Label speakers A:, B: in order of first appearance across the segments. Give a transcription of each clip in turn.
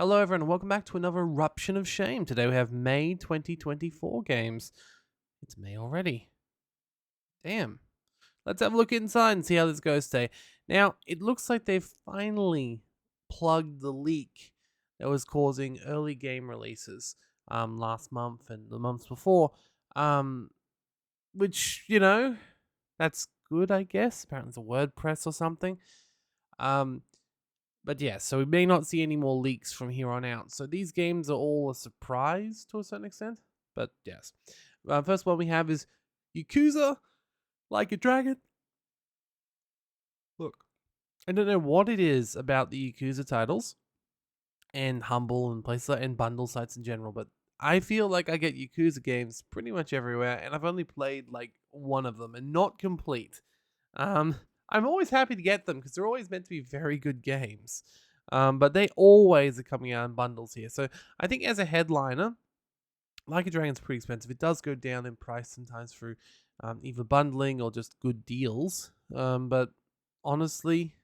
A: Hello, everyone, and welcome back to another Eruption of Shame. Today we have May 2024 games. It's May already. Damn. Let's have a look inside and see how this goes today. Now, it looks like they've finally plugged the leak that was causing early game releases last month and the months before. Um, which, that's good, I guess. Apparently it's a WordPress or something. Um, But yeah, so we may not see any more leaks from here on out. So these games are all a surprise to a certain extent. But yes. First one we have is Yakuza Like a Dragon. Look, I don't know what it is about the Yakuza titles and Humble and places and bundle sites in general, but I feel like I get Yakuza games pretty much everywhere, and I've only played like one of them and not complete. Um, I'm always happy to get them because they're always meant to be very good games. But they always are coming out in bundles here. So I think as a headliner, Like a Dragon's pretty expensive. It does go down in price sometimes through either bundling or just good deals. But honestly,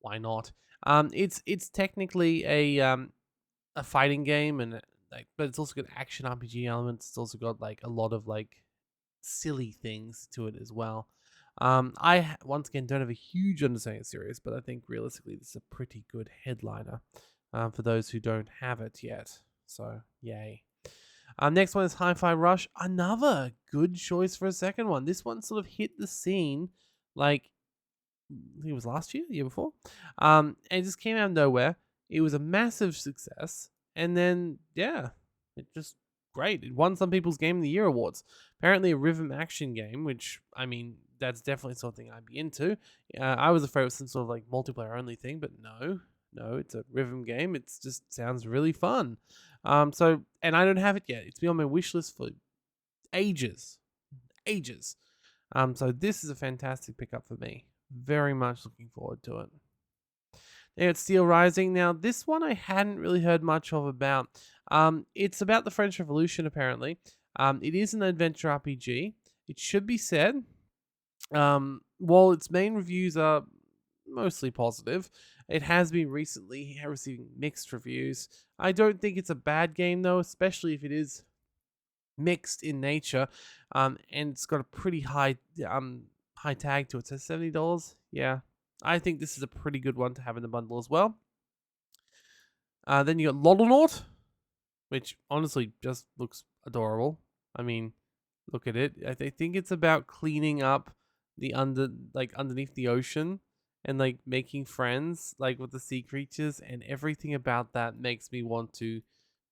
A: why not? It's technically a fighting game and but it's also got action RPG elements. It's also got like a lot of like silly things to it as well. Once again don't have a huge understanding of the series, but I think realistically this is a pretty good headliner for those who don't have it yet. So yay. Next one is Hi-Fi Rush. Another good choice for a second one. This one sort of hit the scene like I think it was last year, the year before. And it just came out of nowhere. It was a massive success, and then yeah, it just great. It won some people's Game of the Year awards. Apparently, a rhythm action game, which I mean, that's definitely something I'd be into. I was afraid it was some sort of like multiplayer only thing, but no, it's a rhythm game. It just sounds really fun. And I don't have it yet. It's been on my wish list for ages, ages. So this is a fantastic pickup for me. Very much looking forward to it. Now it's Steel Rising. Now this one I hadn't really heard much of about. It's about the French Revolution apparently. It is an adventure RPG. It should be said. While its main reviews are mostly positive, it has been recently receiving mixed reviews. I don't think it's a bad game though, especially if it is mixed in nature, and it's got a pretty high tag to it. So $70. Yeah, I think this is a pretty good one to have in the bundle as well. Then you got Lodonaut, which honestly just looks adorable. I mean, look at it. I think it's about cleaning up the underneath the ocean and like making friends like with the sea creatures, and everything about that makes me want to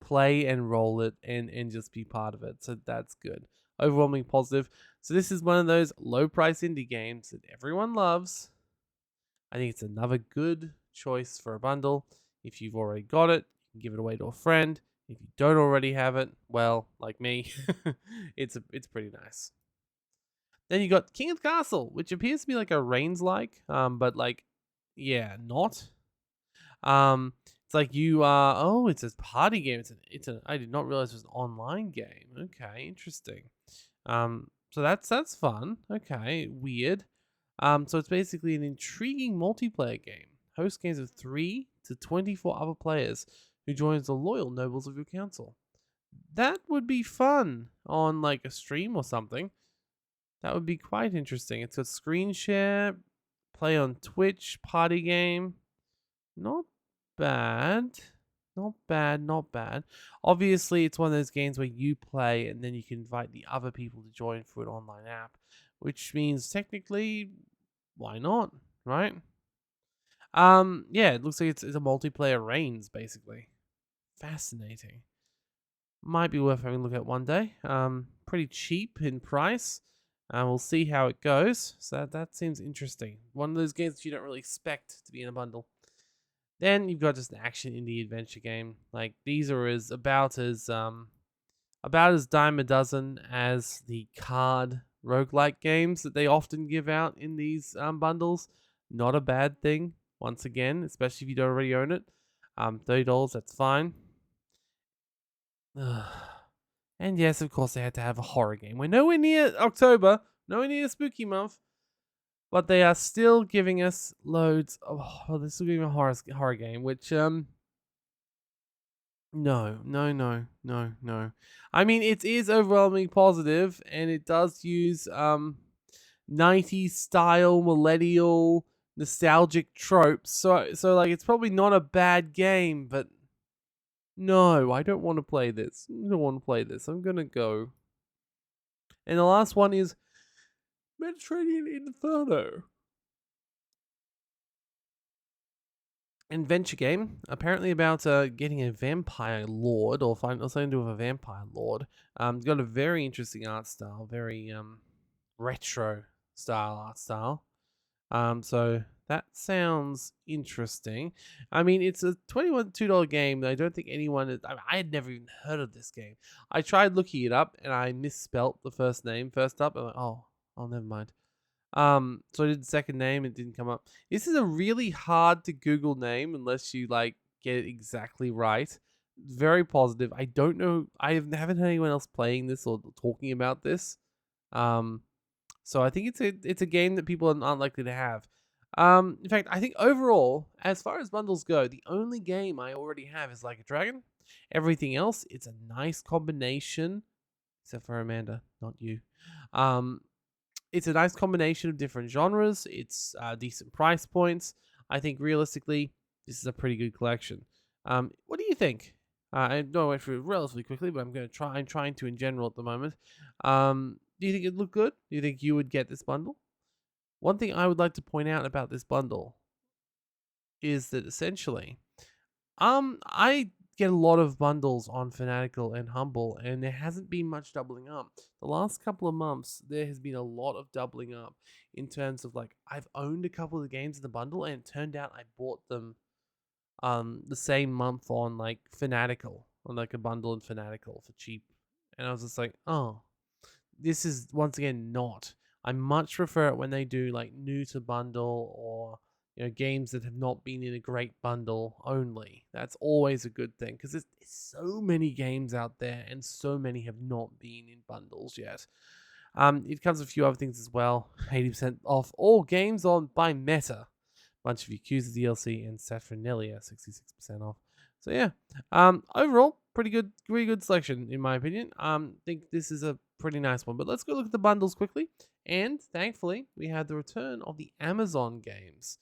A: play and roll it and just be part of it. So that's good. Overwhelming positive. So this is one of those low price indie games that everyone loves. I think it's another good choice for a bundle. If you've already got it, you can give it away to a friend. If you don't already have it, well, like me, it's pretty nice. Then you got King of the Castle, which appears to be like a Reigns like, but like, yeah, not. It's like you are. Oh, it's a party game. I did not realize it was an online game. Okay, interesting. So that's fun. Okay, weird. So it's basically an intriguing multiplayer game. Host games of 3 to 24 other players who joins the loyal nobles of your council. That would be fun on like a stream or something. That would be quite interesting. It's a screen share, play on Twitch, party game. Not bad. Not bad, not bad. Obviously, it's one of those games where you play and then you can invite the other people to join through an online app, which means technically, why not, right? Yeah, it looks like it's a multiplayer Reigns, basically. Fascinating. Might be worth having a look at one day. Pretty cheap in price. We'll see how it goes. So that seems interesting. One of those games that you don't really expect to be in a bundle. Then you've got just an action indie adventure game. Like these are about as dime a dozen as the card roguelike games that they often give out in these bundles. Not a bad thing. Once again, especially if you don't already own it. $30, that's fine. And yes, of course, they had to have a horror game. We're nowhere near October, nowhere near spooky month, but they are still giving us loads of. Oh, they're still giving a horror game, which No, no, no, no, no. I mean, it is overwhelmingly positive, and it does use 90s style millennial nostalgic tropes. So like it's probably not a bad game, but no, I don't want to play this. I don't want to play this. I'm gonna go. And the last one is Mediterranean Inferno. Adventure game, apparently about getting a vampire lord or find or something to do with a vampire lord. It's got a very interesting art style, very retro style art style. So that sounds interesting. I mean, it's a $22 game that I don't think anyone. I had never even heard of this game. I tried looking it up and I misspelt the first name first up. I'm like, oh, never mind. So I did the second name, it didn't come up. This is a really hard to Google name unless you like get it exactly right. Very positive. I don't know. Haven't heard anyone else playing this or talking about this. Um, so I think it's a game that people aren't likely to have. In fact, I think overall, as far as bundles go, the only game I already have is Like a Dragon. Everything else, it's a nice combination, except for Amanda, not you. Um, it's a nice combination of different genres. It's decent price points. I think realistically, this is a pretty good collection. What do you think? I know I went through it relatively quickly, but I'm going to try. I'm trying to in general at the moment. Do you think it looked good? Do you think you would get this bundle? One thing I would like to point out about this bundle is that essentially I get a lot of bundles on Fanatical and Humble, and there hasn't been much doubling up. The last couple of months, there has been a lot of doubling up in terms of like I've owned a couple of the games in the bundle, and it turned out I bought them the same month on like Fanatical, on like a bundle in Fanatical for cheap, and I was just like, oh, this is once again not. I much prefer it when they do like new to bundle or games that have not been in a great bundle only. That's always a good thing because there's so many games out there and so many have not been in bundles yet. It comes with a few other things as well. 80% off all games on by Meta. Bunch of Yakuza DLC and Saturnalia 66% off. So yeah, overall pretty good selection in my opinion. Think this is a pretty nice one. But let's go look at the bundles quickly. And thankfully, we had the return of the Amazon games.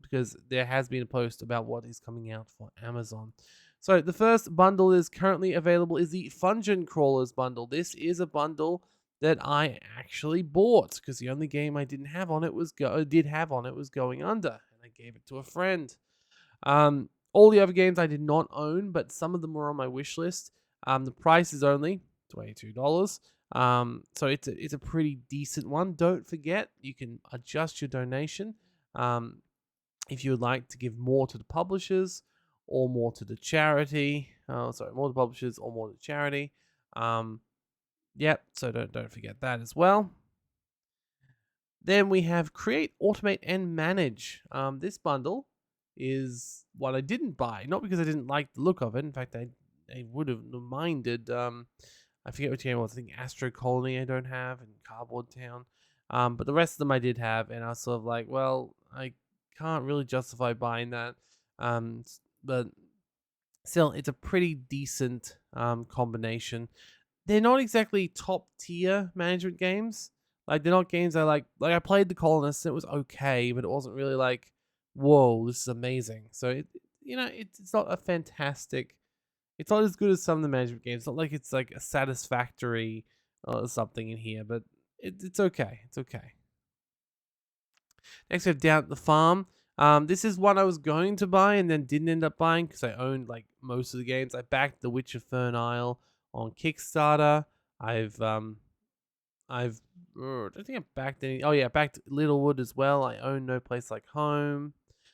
A: Because there has been a post about what is coming out for Amazon. So the first bundle is currently available is the Fungeon Crawlers bundle. This is a bundle that I actually bought because the only game I didn't have on it was did have on it was Going Under, and I gave it to a friend. All the other games I did not own, but some of them were on my wish list. The price is only $22. So it's a pretty decent one. Don't forget you can adjust your donation. If you would like to give more to the publishers or more to the charity. More to publishers or more to charity. Yep, so don't forget that as well. Then we have Create, Automate, and Manage. This bundle is what I didn't buy, not because I didn't like the look of it. In fact, I would have minded. I forget which game it was. I think Astro Colony I don't have, and Cardboard Town. But the rest of them I did have, and I was sort of like, well, I can't really justify buying that. But still, it's a pretty decent combination. They're not exactly top tier management games. Like they're not games I like. Like I played The Colonists, and it was okay, but it wasn't really like, whoa, this is amazing. So it's not a fantastic. It's not as good as some of the management games. It's not like it's like a Satisfactory or something in here, but it's okay. It's okay. Next, we have Down at the Farm. This is one I was going to buy and then didn't end up buying because I owned like most of the games. I backed The Witcher Fern Isle on Kickstarter. I don't think I backed any. Oh yeah, I backed Littlewood as well. I own No Place Like Home.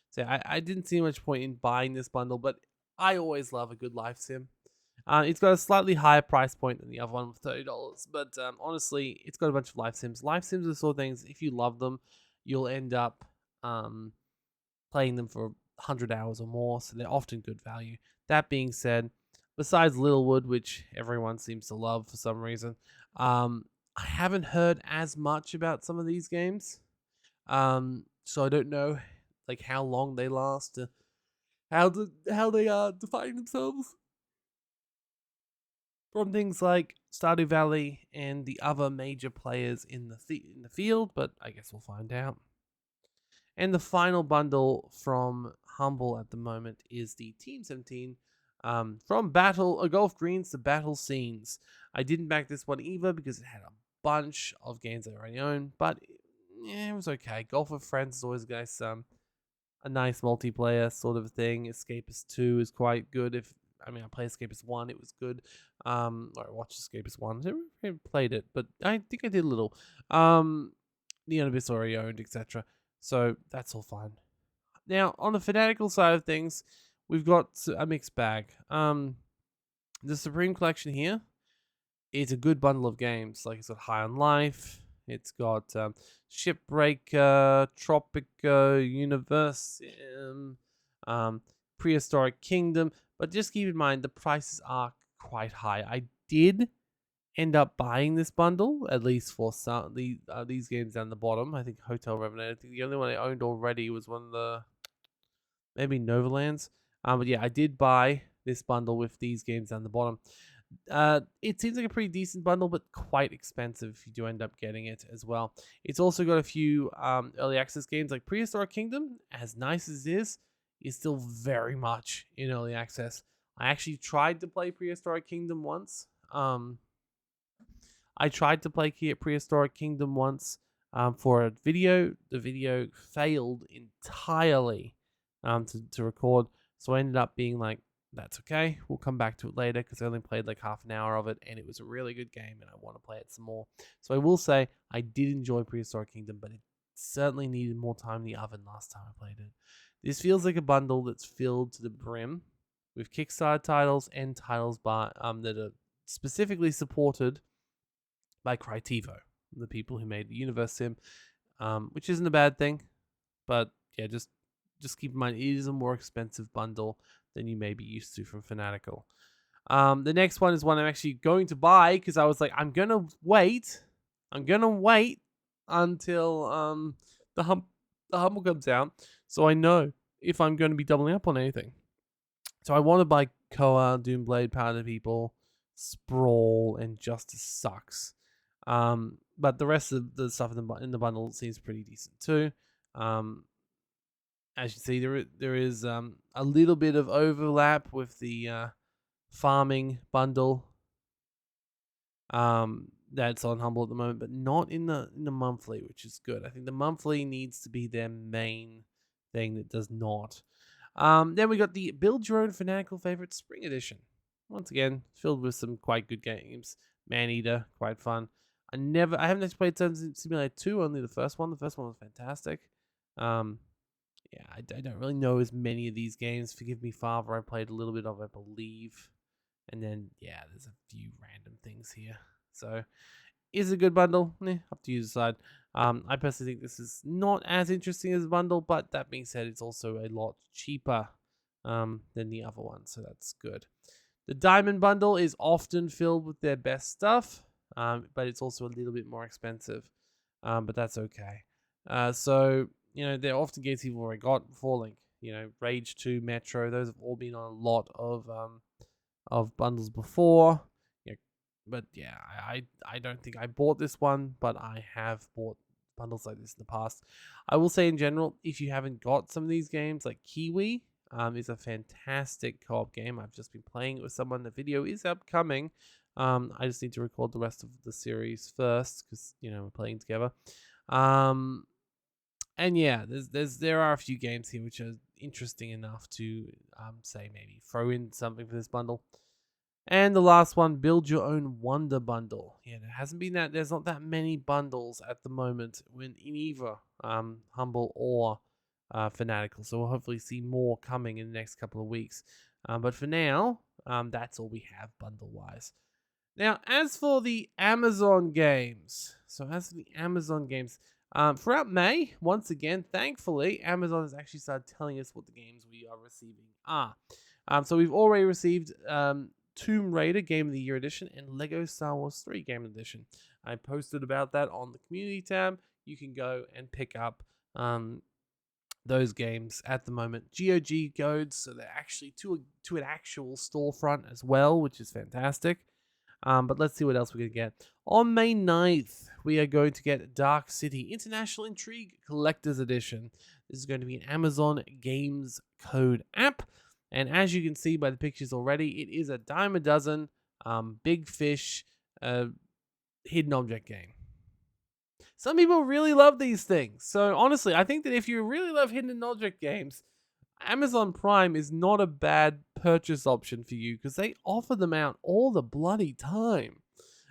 A: So I didn't see much point in buying this bundle, but I always love a good life sim. It's got a slightly higher price point than the other one with $30, but honestly, it's got a bunch of life sims. Life sims are the sort of things, if you love them, you'll end up playing them for 100 hours or more, so they're often good value. That being said, besides Littlewood, which everyone seems to love for some reason, I haven't heard as much about some of these games. So I don't know like how long they last, how they define themselves. from things like Stardew Valley and the other major players in the field, but I guess we'll find out. And the final bundle from Humble at the moment is the Team 17 from Golf Greens to Battle Scenes. I didn't back this one either because it had a bunch of games I already own, but yeah, it was okay. Golf with Friends is always a nice multiplayer sort of thing. Escapist 2 is quite good. I played Escapist 1, it was good. Or I watched Escapist 1. I never played it, but I think I did a little. The Abyss already owned, etc. So that's all fine. Now, on the fanatical side of things, we've got a mixed bag. The Supreme Collection here is a good bundle of games. Like, it's got High on Life, it's got Shipbreaker, Tropico, Universum, Prehistoric Kingdom. But just keep in mind, the prices are quite high. I did end up buying this bundle, at least for some these games down the bottom. I think Hotel Revenant. I think the only one I owned already was one of the maybe Novalands. But yeah, I did buy this bundle with these games down the bottom. It seems like a pretty decent bundle, but quite expensive if you do end up getting it as well. It's also got a few early access games like Prehistoric Kingdom. As nice as it is still very much in early access. I actually tried to play Prehistoric Kingdom once. I tried to play Prehistoric Kingdom once for a video. The video failed entirely to record. So I ended up being like, that's okay. We'll come back to it later because I only played like half an hour of it and it was a really good game and I want to play it some more. So I will say I did enjoy Prehistoric Kingdom, but it certainly needed more time in the oven last time I played it. This feels like a bundle that's filled to the brim with Kickstarter titles and titles that are specifically supported by Crytevo, the people who made the Universe Sim, which isn't a bad thing, but yeah, just keep in mind it is a more expensive bundle than you may be used to from Fanatical. The next one is one I'm actually going to buy because I was like, I'm gonna wait until the Humble comes out, so I know if I'm going to be doubling up on anything. So I want to buy Koa, Doomblade, Power to People, Sprawl, and Justice Sucks. But the rest of the stuff in the bundle seems pretty decent too. As you see, there is a little bit of overlap with the farming bundle. That's on Humble at the moment, but not in the monthly, which is good. I think the monthly needs to be their main thing that does not. Then we got the Build Your Own Fanatical Favorite Spring Edition. Once again, filled with some quite good games. Maneater, quite fun. I haven't actually played Surgeon Simulator 2, only the first one. The first one was fantastic. Yeah, I don't really know as many of these games. Forgive me, Father, I played a little bit of, I believe. And then, yeah, there's a few random things here. So, is it a good bundle? Up to you to decide. I personally think this is not as interesting as a bundle, but that being said, it's also a lot cheaper than the other one, so that's good. The Diamond Bundle is often filled with their best stuff, but it's also a little bit more expensive, but that's okay. So, there are often games you've already got before, like, Rage 2, Metro, those have all been on a lot of bundles before. But yeah, I don't think I bought this one, but I have bought bundles like this in the past. I will say in general, if you haven't got some of these games, like Kiwi is a fantastic co-op game. I've just been playing it with someone. The video is upcoming. I just need to record the rest of the series first because we're playing together. And yeah, there are a few games here which are interesting enough to say maybe throw in something for this bundle. And the last one, Build Your Own Wonder Bundle. Yeah, there's not that many bundles at the moment in either Humble or Fanatical. So we'll hopefully see more coming in the next couple of weeks. But for now, that's all we have bundle-wise. Now, as for the Amazon games. Throughout May, once again, thankfully, Amazon has actually started telling us what the games we are receiving are. So we've already received Tomb Raider Game of the Year Edition and Lego Star Wars 3 Game Edition. I posted about that on the community tab. You can go and pick up those games at the moment. GOG codes, so they're actually to an actual storefront as well, which is fantastic. But let's see what else we're going to get. On May 9th, we are going to get Dark City International Intrigue Collector's Edition. This is going to be an Amazon Games Code app. And as you can see by the pictures already, it is a dime a dozen big fish hidden object game. Some people really love these things. So honestly, I think that if you really love hidden object games, Amazon Prime is not a bad purchase option for you because they offer them out all the bloody time.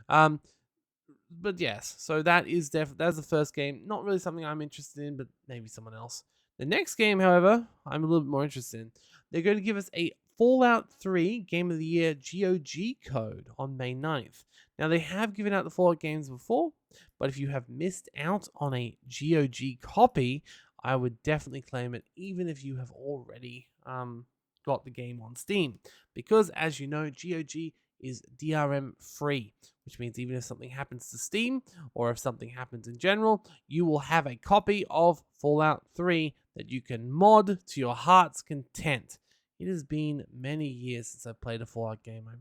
A: But yes, so that's the first game. Not really something I'm interested in, but maybe someone else. The next game, however, I'm a little bit more interested in. They're going to give us a Fallout 3 Game of the Year GOG code on May 9th. Now, they have given out the Fallout games before, but if you have missed out on a GOG copy, I would definitely claim it, even if you have already got the game on Steam. Because, as you know, GOG is DRM free, which means even if something happens to Steam, or if something happens in general, you will have a copy of Fallout 3 that you can mod to your heart's content. It has been many years since I've played a Fallout game. I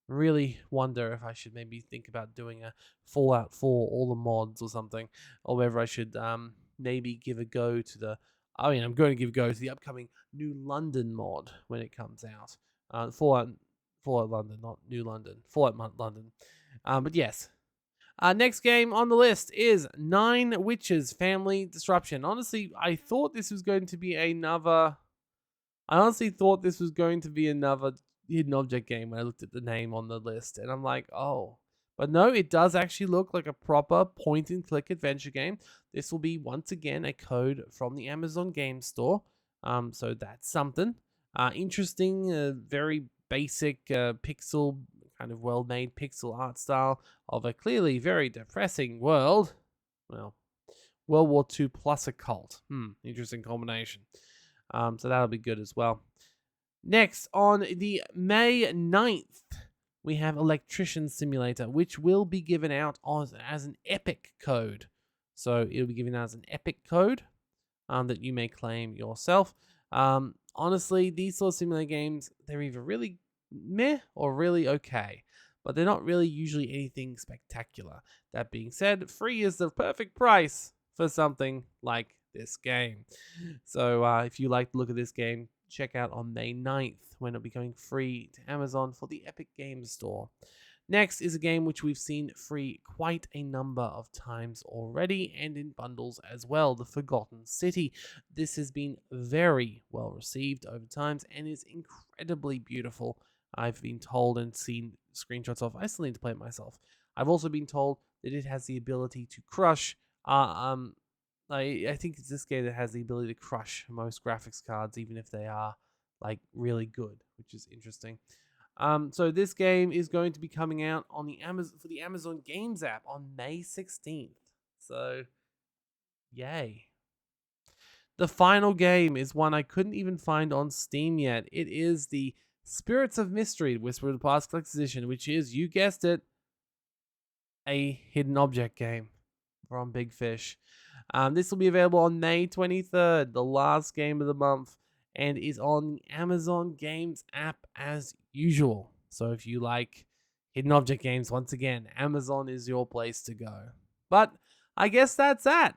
A: really wonder if I should maybe think about doing a Fallout 4, all the mods or something, or whether I should maybe give a go to the... I'm going to give a go to the upcoming New London mod when it comes out. Fallout London, not New London. Fallout London. But yes. Next game on the list is Nine Witches Family Disruption. Honestly, I honestly thought this was going to be another hidden object game when I looked at the name on the list. And I'm like, oh. But no, it does actually look like a proper point-and-click adventure game. This will be, once again, a code from the Amazon Game Store. So that's something. Interesting, very basic pixel, kind of well-made pixel art style of a clearly very depressing world. Well, World War II plus a cult. Interesting combination. So that'll be good as well. Next, on the May 9th, we have Electrician Simulator, which will be given out as an Epic code. So it'll be given out as an Epic code that you may claim yourself. Honestly, these sort of simulator games, they're either really meh or really okay, but they're not really usually anything spectacular. That being said, free is the perfect price for something like this game. So if you like the look of this game, check out on May 9th when it'll be going free to Amazon for the Epic Games Store. Next is a game which we've seen free quite a number of times already and in bundles as well, The Forgotten City. This has been very well received over times and is incredibly beautiful. I've been told and seen screenshots of. I still need to play it myself. I've also been told that it has the ability to crush I think it's this game that has the ability to crush most graphics cards, even if they are like really good, which is interesting. So this game is going to be coming out on the Amazon Games app on May 16th. So, yay. The final game is one I couldn't even find on Steam yet. It is the Spirits of Mystery Whisper of the Past Collector's Edition, which is, you guessed it, a hidden object game from Big Fish. This will be available on May 23rd, the last game of the month, and is on the Amazon Games app as usual. So if you like hidden object games, once again, Amazon is your place to go. But I guess that's that.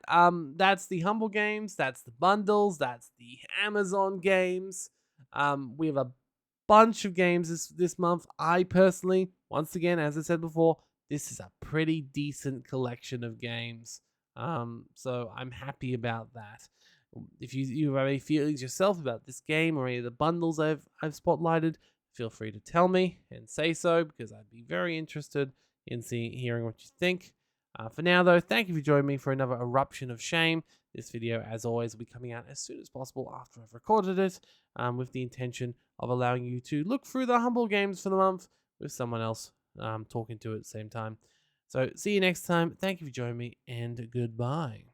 A: That's the Humble Games, that's the bundles, that's the Amazon games. We have a bunch of games this month. I personally, once again, as I said before, this is a pretty decent collection of games. So I'm happy about that. If you have any feelings yourself about this game or any of the bundles I've spotlighted, feel free to tell me and say so, because I'd be very interested in hearing what you think. For now, though, thank you for joining me for another Eruption of Shame. This video, as always, will be coming out as soon as possible after I've recorded it, with the intention of allowing you to look through the Humble Games for the month with someone else talking to it at the same time. So, see you next time. Thank you for joining me, and goodbye.